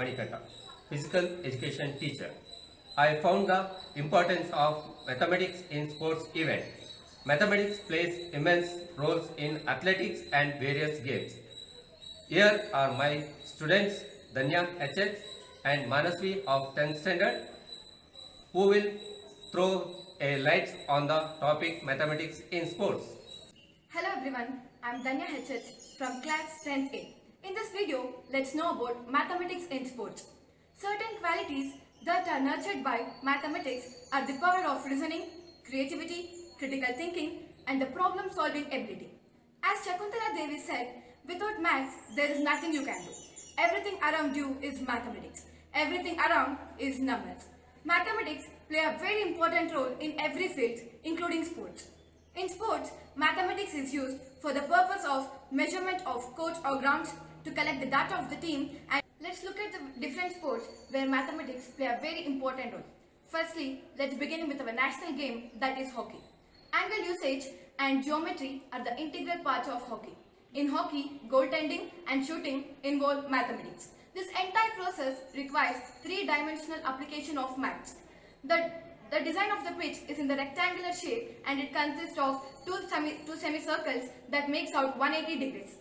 Manikanta, physical education teacher. I found the importance of mathematics in sports event. Mathematics plays immense roles in athletics and various games. Here are my students Danya HH and Manasvi of 10th standard who will throw a light on the topic mathematics in sports. Hello everyone, I am Danya HH from class 10th A. In this video, let's know about mathematics in sports. Certain qualities that are nurtured by mathematics are the power of reasoning, creativity, critical thinking and the problem solving ability. As Shakuntala Devi said, without maths, there is nothing you can do. Everything around you is mathematics. Everything around is numbers. Mathematics play a very important role in every field, including sports. In sports, mathematics is used for the purpose of measurement of courts or grounds to collect the data of the team. And let's look at the different sports where mathematics play a very important role. Firstly, let's begin with our national game, that is hockey. Angle usage and geometry are the integral parts of hockey. In hockey, goaltending and shooting involve mathematics. This entire process requires three-dimensional application of maths. The design of the pitch is in the rectangular shape and it consists of two semicircles that makes out 180 degrees.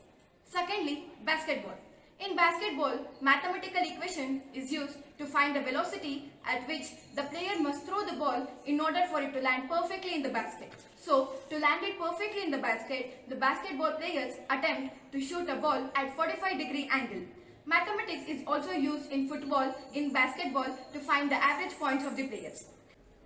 Secondly, basketball. In basketball, mathematical equation is used to find the velocity at which the player must throw the ball in order for it to land perfectly in the basket. So, to land it perfectly in the basket, the basketball players attempt to shoot a ball at 45-degree angle. Mathematics is also used in football, in basketball to find the average points of the players.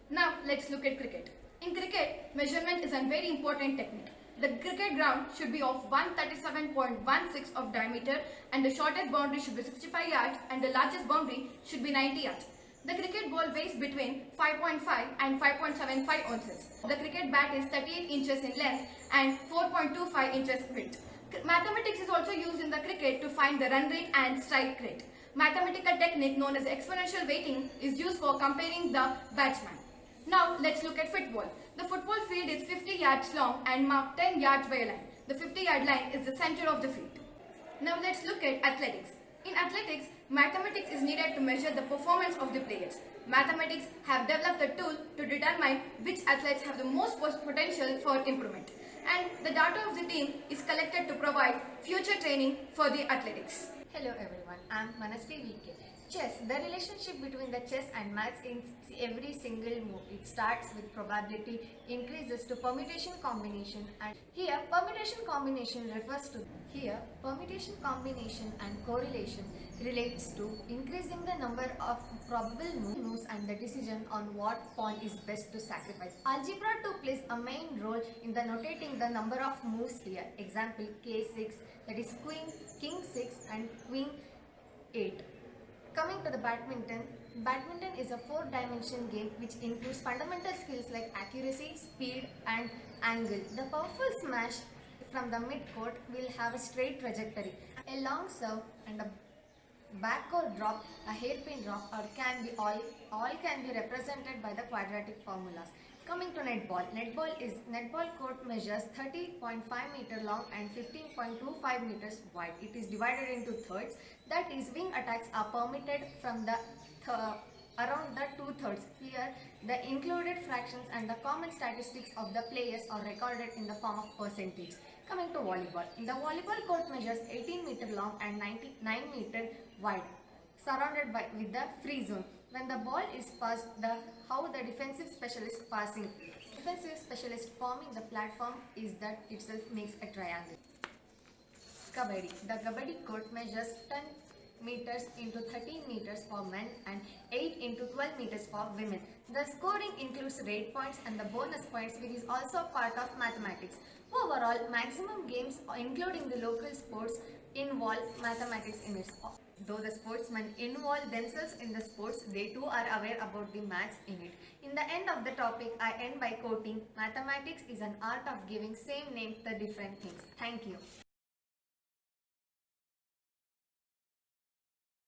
Now, let's look at cricket. In cricket, measurement is a very important technique. The cricket ground should be of 137.16 of diameter and the shortest boundary should be 65 yards and the largest boundary should be 90 yards. The cricket ball weighs between 5.5 and 5.75 ounces. The cricket bat is 38 inches in length and 4.25 inches width. Mathematics is also used in the cricket to find the run rate and strike rate. Mathematical technique known as exponential weighting is used for comparing the batsman. Now let's look at football. The football field is 50 yards long and marked 10 yards by a line. The 50-yard line is the center of the field. Now let's look at athletics. In athletics, mathematics is needed to measure the performance of the players. Mathematics have developed a tool to determine which athletes have the most potential for improvement. And the data of the team is collected to provide future training for the athletics. Hello everyone, I am Manasvi VK. Chess, the relationship between the chess and maths in every single move. It starts with probability, increases to permutation combination, and here permutation combination and correlation relates to increasing the number of probable moves and the decision on what pawn is best to sacrifice. Algebra too plays a main role in the notating the number of moves here. Example K6, that is queen, king 6 and queen 8. Coming to the badminton, badminton is a four-dimension game which includes fundamental skills like accuracy, speed and angle. The powerful smash from the mid-court will have a straight trajectory. A long serve and a backcourt drop, a hairpin drop or all can be represented by the quadratic formulas. Coming to netball, netball court measures 30.5 meter long and 15.25 meters wide. It is divided into thirds. That is, wing attacks are permitted from the around the 2/3. Here, the included fractions and the common statistics of the players are recorded in the form of percentage. Coming to volleyball, the volleyball court measures 18 meter long and 99 meter wide, surrounded with the free zone. When the ball is passed, how the defensive specialist passing. Defensive specialist forming the platform is that itself makes a triangle. Kabaddi. The Kabaddi court measures 10 meters into 13 meters for men and 8 into 12 meters for women. The scoring includes rate points and the bonus points, which is also part of mathematics. Overall, maximum games including the local sports involve mathematics in it. Though the sportsmen involve themselves in the sports, they too are aware about the maths in it. In the end of the topic, I end by quoting, mathematics is an art of giving same name to different things. Thank you.